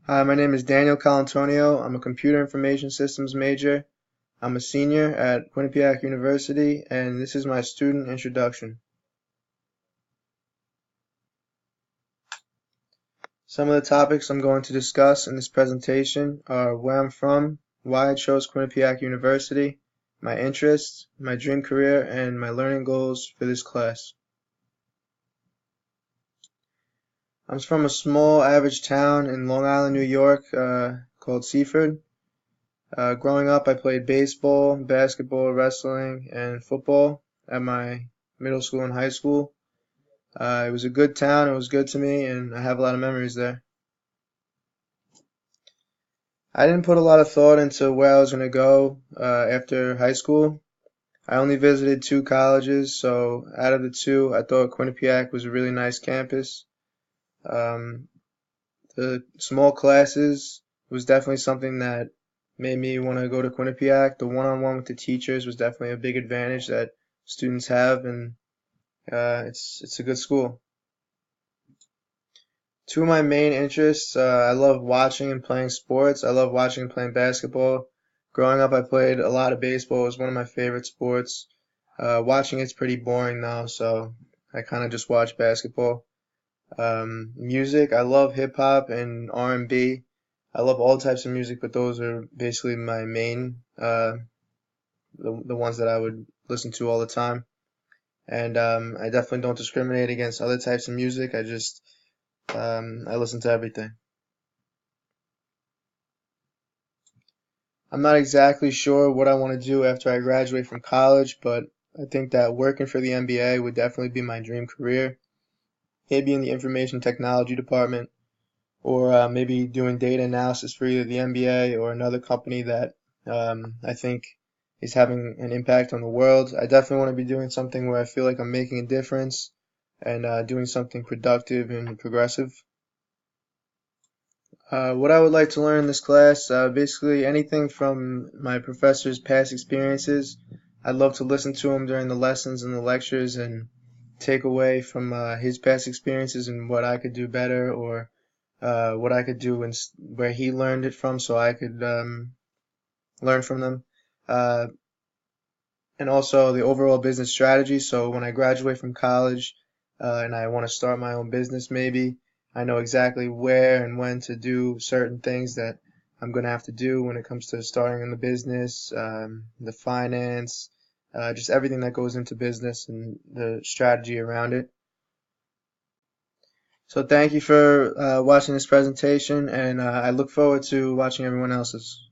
Hi, my name is Daniel Colantonio. I'm a computer information systems major. I'm a senior at Quinnipiac University, and this is my student introduction. Some of the topics I'm going to discuss in this presentation are where I'm from, why I chose Quinnipiac University, my interests, my dream career, and my learning goals for this class. I'm from a small average town in Long Island, New York, called Seaford. Growing up, I played baseball, basketball, wrestling, and football at my middle school and high school. It was a good town. It was good to me, and I have a lot of memories there. I didn't put a lot of thought into where I was going to go after high school. I only visited two colleges, so out of the two, I thought Quinnipiac was a really nice campus. Um, the small classes was definitely something that made me want to go to Quinnipiac. The one-on-one with the teachers was definitely a big advantage that students have, and it's a good school. Two of my main interests, I love watching and playing sports. I love watching and playing basketball. Growing up, I played a lot of baseball. It was one of my favorite sports. Watching it's pretty boring now, so I kind of just watch basketball. Music, I love hip hop and R&B. I love all types of music, but those are basically my main, the ones that I would listen to all the time. And I definitely don't discriminate against other types of music. I listen to everything. I'm not exactly sure what I want to do after I graduate from college, but I think that working for the NBA would definitely be my dream career. Maybe in the information technology department, or maybe doing data analysis for either the NBA or another company that I think is having an impact on the world. I definitely want to be doing something where I feel like I'm making a difference and doing something productive and progressive. What I would like to learn in this class, basically anything from my professor's past experiences. I'd love to listen to him during the lessons and the lectures and take away from his past experiences and what I could do better or what I could do and where he learned it from so I could learn from them. Uh, and also the overall business strategy. So when I graduate from college and I want to start my own business, maybe I know exactly where and when to do certain things that I'm going to have to do when it comes to starting in the business, the finance, just everything that goes into business and the strategy around it. So thank you for watching this presentation, and I look forward to watching everyone else's.